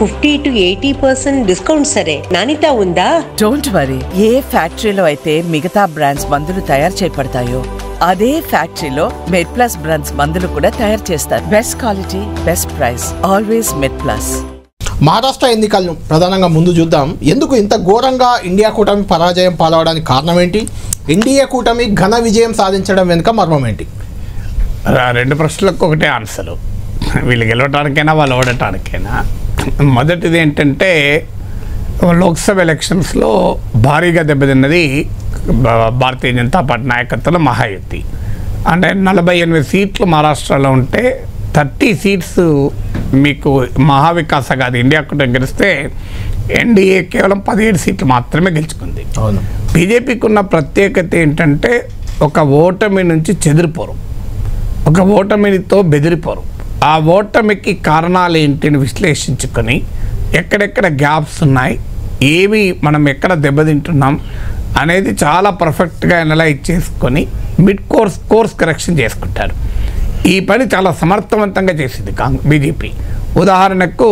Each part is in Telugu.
50 to 80% డిస్కౌంట్ సరే, నాణ్యత ఉందా? Don't worry. ఏ ఫ్యాక్టరీలో అయితే మిగతా బ్రాండ్స్ మందులు తయారు చేయబడతాయో అదే ఫ్యాక్టరీలో మెడ్ప్లస్ బ్రాండ్స్ మందులు కూడా తయారు చేస్తారు. Best quality, best price, always MedPlus. Maharashtra ఎన్నికలను ప్రధానంగా ముందు చూద్దాం. ఎందుకు ఇంత ఘోరంగా ఇండియా కూటమి పరాజయం పాలవడానికి కారణం ఏంటి? ఇండియా కూటమి ఘన విజయం సాధించడం వెనుక మర్మం ఏంటి? రెండు ప్రశ్నలకు ఒకటే ఆన్సరు. వీళ్ళు గెలవటానికైనా వాళ్ళు ఓడటానికైనా. మొదటిది ఏంటంటే లోక్సభ ఎలక్షన్స్లో భారీగా దెబ్బతిన్నది భారతీయ జనతా పార్టీ నాయకత్వంలో మహాయుతి. అంటే 48 సీట్లు మహారాష్ట్రలో ఉంటే 30 సీట్స్ మీకు మహావికాస్ కాదు ఇండియా కూటమి గెలిస్తే ఎన్డీఏ కేవలం 17 సీట్లు మాత్రమే గెలుచుకుంది. బీజేపీకి ఉన్న ప్రత్యేకత ఏంటంటే ఒక ఓటమి నుంచి చెదిరిపోరు, ఒక ఓటమితో బెదిరిపోరు. ఆ ఓటమికి కారణాలు ఏంటిని విశ్లేషించుకొని ఎక్కడెక్కడ గ్యాప్స్ ఉన్నాయి, ఏవి మనం ఎక్కడ దెబ్బతింటున్నాం అనేది చాలా పర్ఫెక్ట్గా అనలైజ్ చేసుకొని మిడ్ కోర్స్ కరెక్షన్ చేసుకుంటారు. ఈ పని చాలా సమర్థవంతంగా చేసింది బీజేపీ. ఉదాహరణకు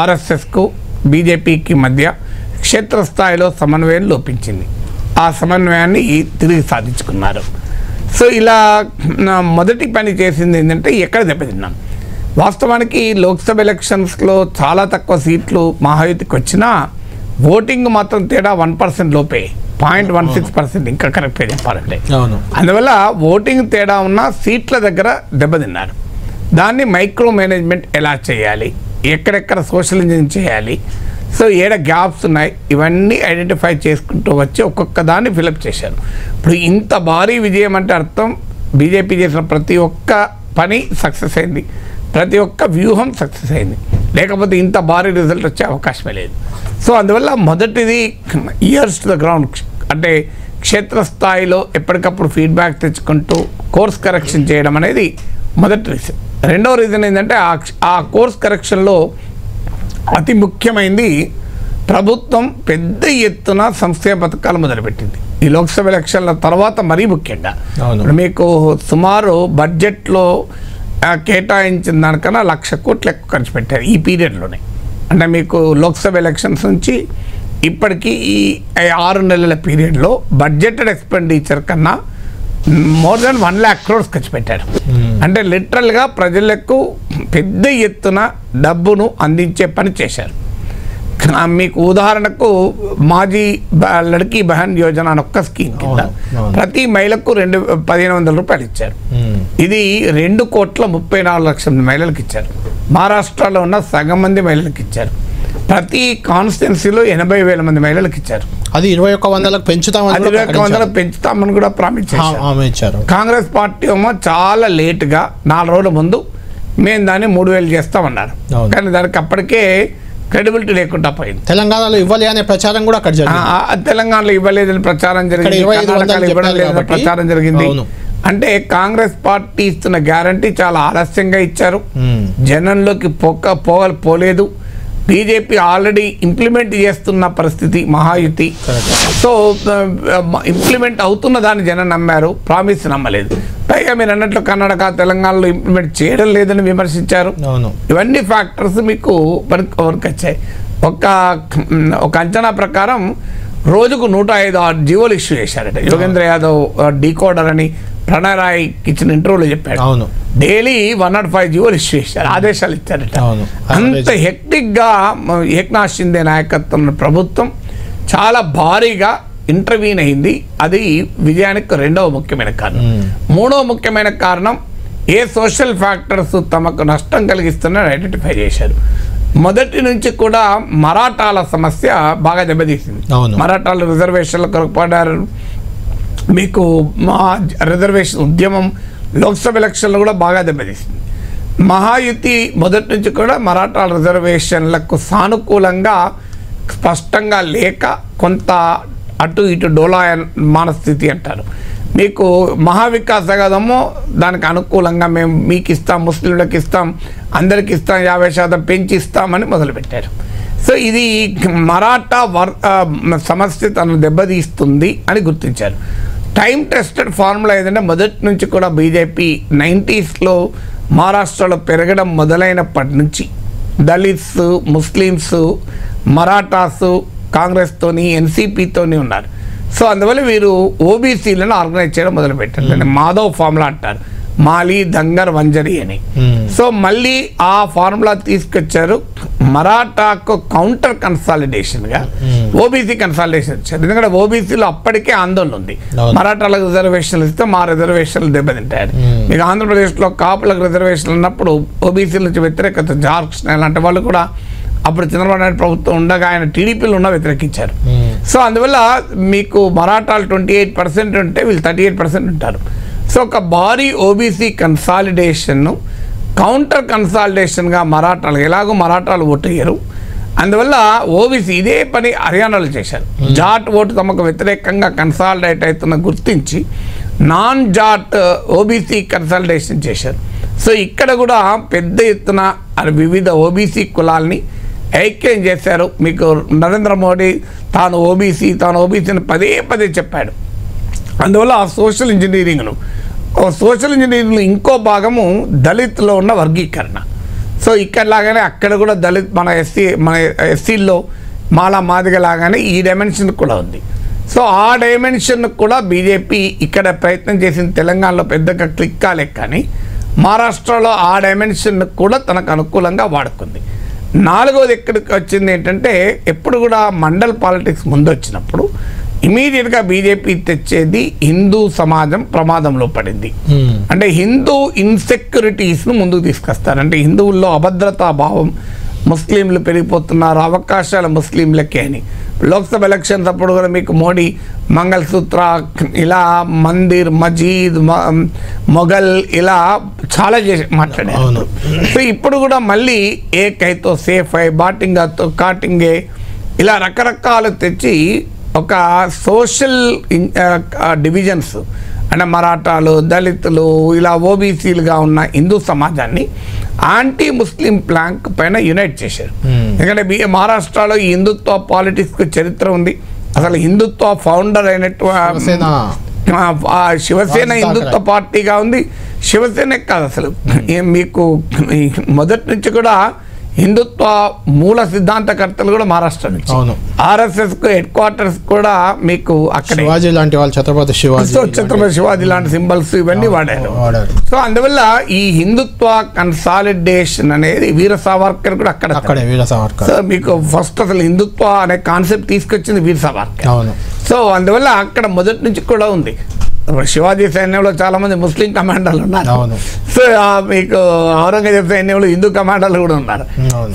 ఆర్ఎస్ఎస్కు బీజేపీకి మధ్య క్షేత్రస్థాయిలో సమన్వయం లోపించింది. ఆ సమన్వయాన్ని తిరిగి సాధించుకున్నారు. సో ఇలా మొదటి పని చేసింది ఏంటంటే ఎక్కడ దెబ్బతిన్నాం. వాస్తవానికి లోక్సభ ఎలక్షన్స్లో చాలా తక్కువ సీట్లు మహాయుతికి వచ్చినా ఓటింగ్ మాత్రం తేడా 1% లోపే, 0.16%, ఇంకా కరెక్ట్గా చెప్పాలంటే. అందువల్ల ఓటింగ్ తేడా ఉన్న సీట్ల దగ్గర దెబ్బతిన్నారు. దాన్ని మైక్రో మేనేజ్మెంట్ ఎలా చేయాలి, ఎక్కడెక్కడ సోషల్ ఇంజనీరింగ్ చేయాలి, సో ఏడ గ్యాప్స్ ఉన్నాయి, ఇవన్నీ ఐడెంటిఫై చేసుకుంటూ వచ్చి ఒక్కొక్క దాన్ని ఫిలప్ చేశారు. ఇప్పుడు ఇంత భారీ విజయం అంటే అర్థం బీజేపీ చేసిన ప్రతి ఒక్క పని సక్సెస్ అయింది, ప్రతి ఒక్క వ్యూహం సక్సెస్ అయింది. లేకపోతే ఇంత భారీ రిజల్ట్ వచ్చే అవకాశమే లేదు. సో అందువల్ల మొదటిది ఇయర్స్ టు ద గ్రౌండ్, అంటే క్షేత్రస్థాయిలో ఎప్పటికప్పుడు ఫీడ్బ్యాక్ తెచ్చుకుంటూ కోర్స్ కరెక్షన్ చేయడం అనేది మొదటి రీజన్. రెండవ రీజన్ ఏంటంటే ఆ కోర్స్ కరెక్షన్లో అతి ముఖ్యమైనది ప్రభుత్వం పెద్ద ఎత్తున సంక్షేమ పథకాలు మొదలుపెట్టింది ఈ లోక్సభ ఎలక్షన్ల తర్వాత. మరీ ముఖ్యంగా మీకు సుమారు బడ్జెట్లో కేటాయించిన దానికన్నా 1,00,000 కోట్లు ఎక్కువ ఖర్చు పెట్టారు ఈ పీరియడ్లోనే. అంటే మీకు లోక్సభ ఎలక్షన్స్ నుంచి ఇప్పటికీ ఈ 6 నెలల పీరియడ్లో బడ్జెటెడ్ ఎక్స్పెండిచర్ కన్నా మోర్ దెన్ 1,00,000 crores ఖర్చు పెట్టారు. అంటే లిటరల్గా ప్రజలకు పెద్ద ఎత్తున డబ్బును అందించే పని చేశారు. మీకు ఉదాహరణకు మాజీ లడ్కీ బహన్ యోజన అని ఒక్క స్కీమ్ కింద ప్రతి మహిళకు 1,500 రూపాయలు ఇచ్చారు. ఇది 2,34,00,000 మహిళలకు ఇచ్చారు. మహారాష్ట్రలో ఉన్న సగం మంది మహిళలకు ఇచ్చారు. ప్రతి కాన్స్టిట్యున్సీలో 80,000 మంది మహిళలకు ఇచ్చారు. అది 2,100లకు పెంచుతామని కూడా ప్రామిస్ చేశారు. కాంగ్రెస్ పార్టీ ఏమో చాలా లేటుగా 4 రోజుల ముందు మేము దాన్ని 3,000 చేస్తామన్నారు. కానీ దానికి అప్పటికే క్రెడిబిలిటీ లేకుండా పోయింది. తెలంగాణలో ఇవ్వాలి అనే ప్రచారం కూడా అక్కడ జరిగింది. తెలంగాణలో ఇవ్వలేదని ప్రచారం జరిగింది, ఇవ్వడం లేదని ప్రచారం జరిగింది. అంటే కాంగ్రెస్ పార్టీ ఇస్తున్న గ్యారంటీ చాలా ఆలస్యంగా ఇచ్చారు, జనంలోకి పోలేదు. బీజేపీ ఆల్రెడీ ఇంప్లిమెంట్ చేస్తున్న పరిస్థితి మహాయుతి. సో ఇంప్లిమెంట్ అవుతున్న దాన్ని జనం నమ్మారు, ప్రామిస్ నమ్మలేదు. పైగా మీరు అన్నట్లు కర్ణాటక తెలంగాణలో ఇంప్లిమెంట్ చేయడం లేదని విమర్శించారు. ఇవన్నీ ఫ్యాక్టర్స్ మీకు వర్క్ వచ్చాయి. ఒక అంచనా ప్రకారం రోజుకు 105 జీవోలు ఇష్యూ చేశారట. యోగేంద్ర యాదవ్ డీకోడర్ అని ప్రణయ్ రాయ్ ఇచ్చిన ఇంటర్వ్యూలో చెప్పాడు. డైలీ 105 జీవోలు ఇష్యూ చేశారు, ఆదేశాలు ఇచ్చారట. అంత హెక్టిక్గా ఏక్నాథ్ షిండే నాయకత్వం ప్రభుత్వం చాలా భారీగా ఇంటర్వ్యూన్ అయింది. అది విజయానికి రెండవ ముఖ్యమైన కారణం. మూడవ ముఖ్యమైన కారణం ఏ సోషల్ ఫ్యాక్టర్స్ తమకు నష్టం కలిగిస్తున్నారో ఐడెంటిఫై చేశారు. మొదటి నుంచి కూడా మరాఠాల సమస్య బాగా దెబ్బతీసింది. మరాఠాల రిజర్వేషన్ల కొరకు పడ్డారు. మీకు రిజర్వేషన్ ఉద్యమం లోక్సభ ఎలక్షన్లో కూడా బాగా దెబ్బతీసింది. మహాయుతి మొదటి నుంచి కూడా మరాఠాల రిజర్వేషన్లకు సానుకూలంగా స్పష్టంగా లేక కొంత అటు ఇటు డోలాయమాన స్థితి అంటారు. మీకు మహావికాస్ కదమ్మో దానికి అనుకూలంగా మేము మీకు ఇస్తాం, ముస్లింలకు ఇస్తాం, అందరికి ఇస్తాం, 50% పెంచి ఇస్తామని మొదలుపెట్టారు. సో ఇది మరాఠా సమస్య తను దెబ్బతీస్తుంది అని గుర్తించారు. టైం టెస్టెడ్ ఫార్ములా ఏదంటే మొదటి నుంచి కూడా బీజేపీ 90s మహారాష్ట్రలో పెరగడం మొదలైనప్పటి నుంచి దళిత్స్, ముస్లిమ్స్, మరాఠాస్ కాంగ్రెస్తోని, ఎన్సీపీతోని ఉన్నారు. సో అందువల్ల వీరు ఓబీసీలను ఆర్గనైజ్ చేయడం మొదలుపెట్టారు. మాధవ్ ఫార్ములా అంటారు, మాలి, దంగర్, వంజరి అని. సో మళ్ళీ ఆ ఫార్ములా తీసుకొచ్చారు. మరాఠాకు కౌంటర్ కన్సాలిడేషన్గా ఓబీసీ కన్సాలిడేషన్ ఇచ్చారు. ఎందుకంటే ఓబీసీలో అప్పటికే ఆందోళన ఉంది. మరాఠాలకు రిజర్వేషన్లు ఇస్తే మా రిజర్వేషన్లు దెబ్బతింటారు. మీకు ఆంధ్రప్రదేశ్లో కాపులకు రిజర్వేషన్లు ఉన్నప్పుడు ఓబీసీల నుంచి వ్యతిరేకత, జార్జ్ అలాంటి వాళ్ళు కూడా అప్పుడు చంద్రబాబు నాయుడు ప్రభుత్వం ఉండగా ఆయన టీడీపీలో ఉన్న వ్యతిరేకించారు. సో అందువల్ల మీకు మరాఠాలు 28% ఉంటే వీళ్ళు 38% ఉంటారు. సో ఒక భారీ ఓబీసీ కన్సాలిడేషన్ను కౌంటర్ కన్సాలిడేషన్గా మరాఠాలు, ఎలాగో మరాఠాలు ఓటు వేయరు, అందువల్ల ఓబీసీ ఇదే పని హర్యానాలో చేశారు. జాట్ ఓటు తమకు వ్యతిరేకంగా కన్సాలిడేట్ అవుతున్న గుర్తించి నాన్ జాట్ ఓబీసీ కన్సాలిడేషన్ చేశారు. సో ఇక్కడ కూడా పెద్ద ఎత్తున వివిధ ఓబీసీ కులాల్ని ఐక్యం చేశారు. మీకు నరేంద్ర మోడీ తాను ఓబీసీని పదే పదే చెప్పాడు. అందువల్ల ఆ సోషల్ ఇంజనీరింగ్ను ఇంకో భాగము దళిత్లో ఉన్న వర్గీకరణ. సో ఇక్కడ లాగానే అక్కడ కూడా దళిత్ మన ఎస్సీల్లో మాలా మాదిగ లాగానే ఈ డైమెన్షన్ కూడా ఉంది. సో ఆ డైమెన్షన్ కూడా బీజేపీ ఇక్కడ ప్రయత్నం చేసిన తెలంగాణలో పెద్దగా క్లిక్ కాలే, కానీ మహారాష్ట్రలో ఆ డైమెన్షన్ కూడా తనకు అనుకూలంగా వాడుకుంది. నాలుగోది ఎక్కడికి వచ్చింది ఏంటంటే, ఎప్పుడు కూడా మండల్ పాలిటిక్స్ ముందు వచ్చినప్పుడు ఇమీడియట్గా బీజేపీ తెచ్చేది హిందూ సమాజం ప్రమాదంలో పడింది. అంటే హిందూ ఇన్సెక్యూరిటీస్ను ముందుకు తీసుకొస్తారు. అంటే హిందువుల్లో అభద్రతా భావం, ముస్లింలు పెరిగిపోతున్నారు, అవకాశాలు ముస్లింలకే అని. లోక్సభ ఎలక్షన్స్ అప్పుడు కూడా మీకు మోడీ మంగళసూత్ర, ఇలా మందిర్, మజీద్, మొఘల్ ఇలా చాలా మాట్లాడారు. సో ఇప్పుడు కూడా మళ్ళీ ఏకైతో సేఫ్ అయి, బాటింగాతో కాటింగే, ఇలా రకరకాలు తెచ్చి ఒక సోషల్ డివిజన్స్ అంటే మరాఠాలు, దళితులు, ఇలా ఓబీసీలుగా ఉన్న హిందూ సమాజాన్ని యాంటీ ముస్లిం ప్లాంక్ పైన యునైట్ చేశారు. ఎందుకంటే మహారాష్ట్రలో ఈ హిందుత్వ పాలిటిక్స్కి చరిత్ర ఉంది. అసలు హిందుత్వ ఫౌండర్ అయినట్టు శివసేన హిందుత్వ పార్టీగా ఉంది. శివసేన కాదు అసలు, మీకు మొదటి నుంచి కూడా హిందుత్వ మూల సిద్ధాంతకర్తలు కూడా మహారాష్ట్ర నుంచి. ఆర్ఎస్ఎస్ కు హెడ్ క్వార్టర్స్ కూడా మీకు అక్కడ శివాజీ లాంటి వాళ్ళు, ఛత్రపతి శివాజీ లాంటి సింబల్స్ ఇవన్నీ వాడారు. సో అందువల్ల ఈ హిందుత్వ కన్సాలిడేషన్ అనేది వీర సావర్కర్ కూడా అక్కడ. సో మీకు ఫస్ట్ అసలు హిందుత్వ అనే కాన్సెప్ట్ తీసుకొచ్చింది వీర సావర్కర్. సో అందువల్ల అక్కడ మొదటి నుంచి కూడా ఉంది. శివాజీ సైన్యంలో చాలా మంది ముస్లిం కమాండర్లు ఉన్నారు. సో మీకు ఔరంగజేబ్ సైన్యంలో హిందూ కమాండర్లు కూడా ఉన్నారు.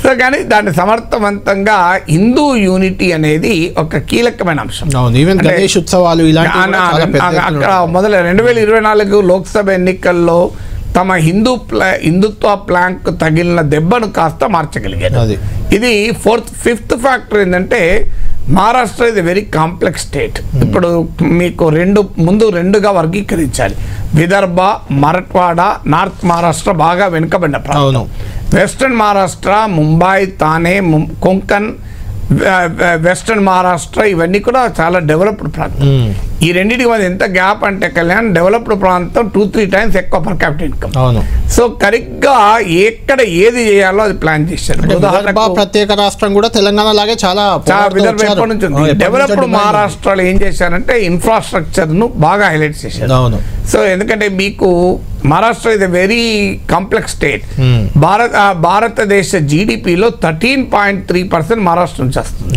సో కానీ దాన్ని సమర్థవంతంగా హిందూ యూనిటీ అనేది ఒక కీలకమైన అంశం. అక్కడ మొదలు 2024 లోక్సభ ఎన్నికల్లో తమ హిందుత్వ ప్లాంక్ తగిలిన దెబ్బను కాస్త మార్చగలిగారు. ఇది ఫిఫ్త్ ఫ్యాక్టర్ ఏంటంటే, మహారాష్ట్ర ఇది వెరీ కాంప్లెక్స్ స్టేట్. ఇప్పుడు మీకు రెండుగా వర్గీకరించాలి. విదర్భ, మరాఠ్వాడ, నార్త్ మహారాష్ట్ర బాగా వెనుకబడిన ప్రాంతం. వెస్టర్న్ మహారాష్ట్ర, ముంబై, థానే, కొంకన్, వెస్టర్న్ మహారాష్ట్ర ఇవన్నీ కూడా చాలా డెవలప్డ్ ప్రాంతం. ఈ రెండింటికి మధ్య ఎంత గ్యాప్ అంటే, కళ్యాణ్ డెవలప్డ్ ప్రాంతం 2-3 times ఎక్కువ పర్ క్యాపిటల్ ఇన్కమ్. సో కరెక్ట్గా ఎక్కడ ఏది చేయాలో అది ప్లాన్ చేశారు. ప్రత్యేక రాష్ట్రం కూడా తెలంగాణ లాగే చాలా విదర్భ ఎప్పటి నుంచి ఉంది. డెవలప్డ్ మహారాష్ట్రలో ఏం చేశారంటే ఇన్ఫ్రాస్ట్రక్చర్ ను బాగా హైలైట్ చేశారు. సో ఎందుకంటే మీకు మహారాష్ట్ర ఇది వెరీ కాంప్లెక్స్ స్టేట్. భారతదేశ జీడిపిలో 13.3% మహారాష్ట్ర నుంచి వస్తుంది.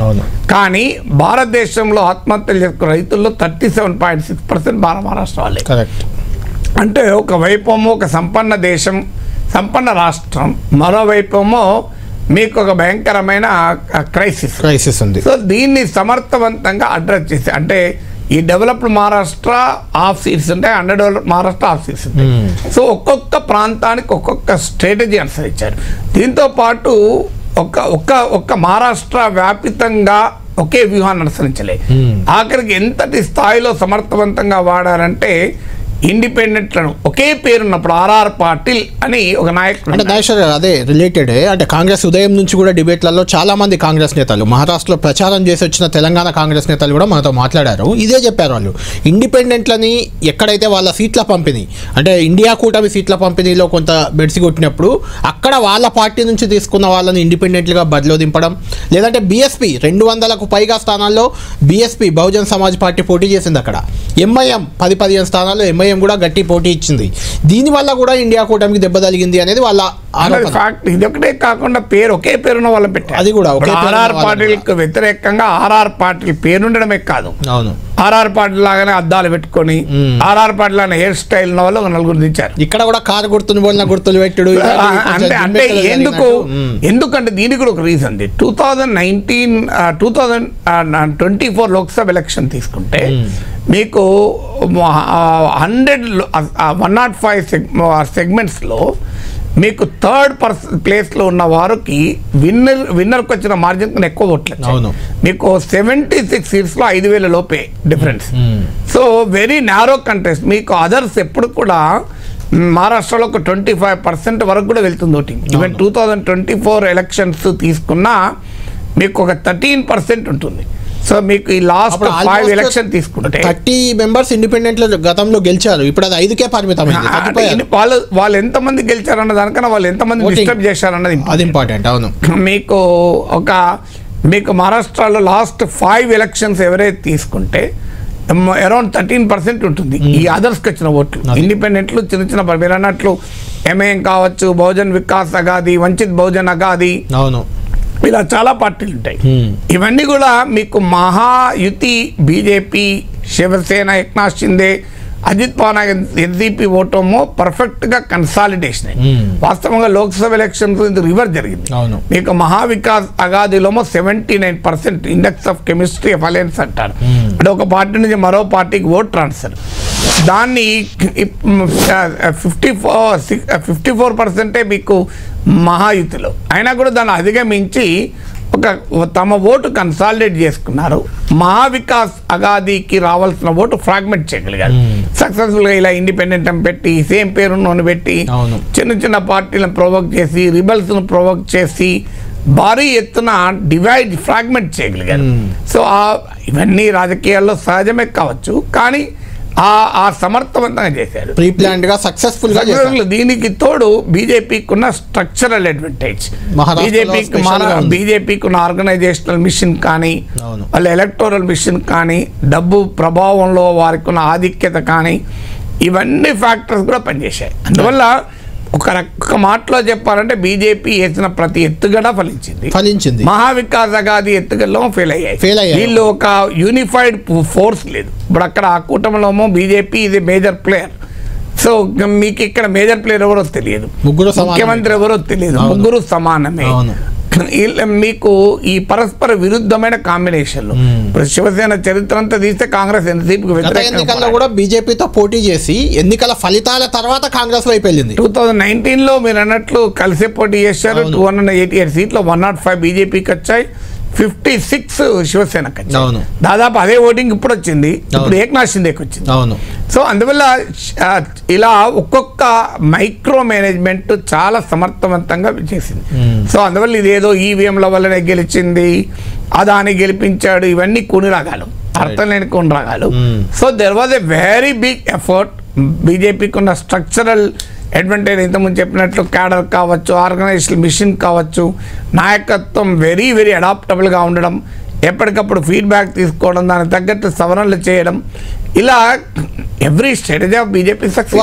కానీ భారతదేశంలో ఆత్మహత్యలు చేసుకున్న రైతుల్లో 37.6% మహారాష్ట్ర వాళ్ళే. అంటే ఒకవైపేమో ఒక సంపన్న రాష్ట్రం, మరోవైపేమో మీకు ఒక భయంకరమైన క్రైసిస్ ఉంది. సో దీన్ని సమర్థవంతంగా అడ్రస్ చేసి, అంటే ఈ డెవలప్డ్ మహారాష్ట్ర హాఫ్ సీట్స్ ఉంటాయి, under developed Maharashtra half seats ఉంటాయి. సో ఒక్కొక్క ప్రాంతానికి ఒక్కొక్క స్ట్రాటజీ అనుసరించారు. దీంతో పాటు ఒక్క మహారాష్ట్ర వ్యాపితంగా ఒకే వ్యూహాన్ని అనుసరించలే. ఆఖరికి ఎంతటి స్థాయిలో సమర్థవంతంగా వాడారంటే, ఇండిపెండెంట్లను ఒకే పేరున్నప్పుడు ఆర్ఆర్ పాటిల్ అని ఒక నాయకుడు అంటే నాగేశ్వర్ గారు అదే రిలేటెడ్ అంటే కాంగ్రెస్ ఉదయం నుంచి కూడా డిబేట్లలో చాలా మంది కాంగ్రెస్ నేతలు మహారాష్ట్రలో ప్రచారం చేసి వచ్చిన తెలంగాణ కాంగ్రెస్ నేతలు కూడా మనతో మాట్లాడారు. ఇదే చెప్పారు వాళ్ళు, ఇండిపెండెంట్లని ఎక్కడైతే వాళ్ళ సీట్ల పంపిణీ అంటే ఇండియా కూటమి సీట్ల పంపిణీలో కొంత బెడిసి కొట్టినప్పుడు అక్కడ వాళ్ళ పార్టీ నుంచి తీసుకున్న వాళ్ళని ఇండిపెండెంట్గా బదిలో దింపడం, లేదంటే బీఎస్పీ 200కు పైగా స్థానాల్లో బీఎస్పీ బహుజన్ సమాజ్ పార్టీ పోటీ చేసింది. అక్కడ ఎంఐఎం 10-15 స్థానాల్లో ఎంఐఎం కూడా గట్టి పోటీ ఇచ్చింది. దీనివల్ల కూడా ఇండియా కూటమికి దెబ్బ తగిలింది అనేది వాళ్ళ ఆరోపణ. ఇది ఒకటే కాకుండా ఒకే పేరున్న వాళ్ళని పెట్టారు. అది కూడా ఆర్ఆర్ పార్టీలకు వ్యతిరేకంగా ఆర్ఆర్ పార్టీ పేరుండడమే కాదు, అవును ఆర్ఆర్ పార్టీ లాగానే అద్దాలు పెట్టుకొని ఆర్ఆర్ పార్టీ లాగానే హెయిర్ స్టైల్ ఉన్న వాళ్ళు 4 దించారు. ఇక్కడ కూడా కారు గుర్తుని పోలిన గుర్తులు పెట్టుడు. అంటే ఎందుకంటే దీనికి కూడా ఒక రీజన్. 2024 లోక్సభ ఎలక్షన్ తీసుకుంటే మీకు 105 సెగ్మెంట్స్లో మీకు థర్డ్ ప్లేస్లో ఉన్న వారికి విన్నర్కి వచ్చిన మార్జిన్ కన్నా ఎక్కువ ఓట్లు. మీకు 76 సీట్స్లో 5,000 లోపే difference. So very narrow contest. మీకు అదర్స్ ఎప్పుడు కూడా మహారాష్ట్రలో ఒక 25% వరకు కూడా వెళ్తుంది ఓటింగ్. ఈవెన్ 2024 ఎలక్షన్స్ తీసుకున్నా మీకు ఒక 13% ఉంటుంది. సో మీకు ఈ లాస్ట్ 5 ఎలక్షన్ తీసుకుంటే 30 మెంబర్స్ ఇండిపెండెంట్ గతంలో గెలిచారు. ఇప్పుడు అది 5కే పరిమితమైంది. వాళ్ళు ఎంతమంది గెలిచారన్న దానికన్నా వాళ్ళు ఎంతమంది డిస్టర్బ్ చేశారన్నది అది ఇంపార్టెంట్. అవును, మీకు మహారాష్ట్రలో లాస్ట్ 5 ఎలక్షన్స్ ఎవరైతే తీసుకుంటే అరౌండ్ 13% ఉంటుంది ఈ అదర్స్కి వచ్చిన ఓట్లు. ఇండిపెండెంట్లు చిన్న చిన్న మీరు అన్నట్లు ఎంఐఎం కావచ్చు, బహుజన్ వికాస్ అగాది, వంచిత్ బహుజన్ అగాది, అవును, ఇలా చాలా పార్టీలు ఉంటాయి. ఇవన్నీ కూడా మీకు మహాయుతి బీజేపీ, శివసేన, ఏక్నాథ్ షిందే, అజిత్ పవార్ ఎన్సీపీ ఓటమో పర్ఫెక్ట్గా కన్సాలిడేషన్. వాస్తవంగా లోక్సభ ఎలక్షన్స్ ఇది రివర్స్ జరిగింది. మీకు మహావికాస్ అగాదిలోమో 79% index of chemistry of alliance అంటారు. అంటే ఒక పార్టీ నుంచి మరో పార్టీకి ఓట్ ట్రాన్స్ఫర్. దాన్ని 54% మీకు మహాయుతిలో అయినా కూడా దాన్ని అధిగమించి తమ ఓటు కన్సాలిడేట్ చేసుకున్నారు. మహావికాస్ అగాదికి రావాల్సిన ఓటు ఫ్రాగ్మెంట్ చేయగలిగారు సక్సెస్ఫుల్గా. ఇలా ఇండిపెండెంట్ అని పెట్టి సేమ్ పేరును పెట్టి చిన్న చిన్న పార్టీలను ప్రొవోక్ చేసి రిబల్స్ను ప్రొవోక్ చేసి భారీ ఎత్తున ఫ్రాగ్మెంట్ చేయగలిగారు. సో ఇవన్నీ రాజకీయాల్లో సహజమే కావచ్చు, కానీ ఆ సమర్థవంతంగా చేశారు, ప్రీ ప్లాన్డ్ గా సక్సెస్ఫుల్ గా. దీనికి తోడు బీజేపీకి ఉన్న స్ట్రక్చరల్ అడ్వాంటేజ్, బీజేపీకి ఉన్న ఆర్గనైజేషనల్ మిషన్ కానీ, వాళ్ళ ఎలక్టోరల్ మిషన్ కానీ, డబ్బు ప్రభావంలో వారికి ఉన్న ఆధిక్యత కానీ, ఇవన్నీ ఫ్యాక్టర్స్ కూడా పనిచేశాయి. అందువల్ల ఒక మాటలో చెప్పాలంటే బీజేపీ వేసిన ప్రతి ఎత్తుగడ ఫలించింది. మహావికాస్ అగాది ఎత్తుగడలో ఫెయిల్ అయ్యాయి. వీళ్ళు ఒక యూనిఫైడ్ ఫోర్స్ లేదు. ఇప్పుడు అక్కడ ఆ కూటమిలోమో బీజేపీ ఇది మేజర్ ప్లేయర్. సో మీకు ఇక్కడ మేజర్ ప్లేయర్ ఎవరో తెలియదు, ముఖ్యమంత్రి ఎవరో తెలియదు, ముగ్గురు సమానమే. మీకు ఈ పరస్పర విరుద్ధమైన కాంబినేషన్లు. ఇప్పుడు శివసేన చరిత్ర అంతా తీస్తే కాంగ్రెస్ ఎన్సీపీకి వ్యతిరేకంగా కూడా బీజేపీతో పోటీ చేసి ఎన్నికల ఫలితాల తర్వాత కాంగ్రెస్ వైపు వెళ్ళింది. 2019లో మీరు అన్నట్లు కలిసే పోటీ చేశారు. 288 సీట్లు 105 బీజేపీకి వచ్చాయి, 56 శివసేనకి వచ్చాయి. దాదాపు అదే ఓటింగ్ ఇప్పుడు వచ్చింది, ఇప్పుడు ఏక్నాథ్ షిందేకి వచ్చింది. సో అందువల్ల ఇలా ఒక్కొక్క మైక్రో మేనేజ్మెంట్ చాలా సమర్థవంతంగా చేసింది. సో అందువల్ల ఇదేదో ఈవీఎంల వల్లనే గెలిచింది, అదాని గెలిపించాడు, ఇవన్నీ కొన్ని రాగాలు, అర్థం లేని కొన్ని రాగాలు. So there was a very big effort. బీజేపీకి ఉన్న స్ట్రక్చరల్ అడ్వాంటేజ్ ఇంతకుముందు చెప్పినట్లు క్యాడర్ కావచ్చు, ఆర్గనైజేషన్ మిషన్ కావచ్చు, నాయకత్వం వెరీ వెరీ అడాప్టబుల్గా ఉండడం, ఎప్పటికప్పుడు ఫీడ్బ్యాక్ తీసుకోవడం, దానికి తగ్గట్టు సవరణలు చేయడం, ఇలా every strategy of BJP success.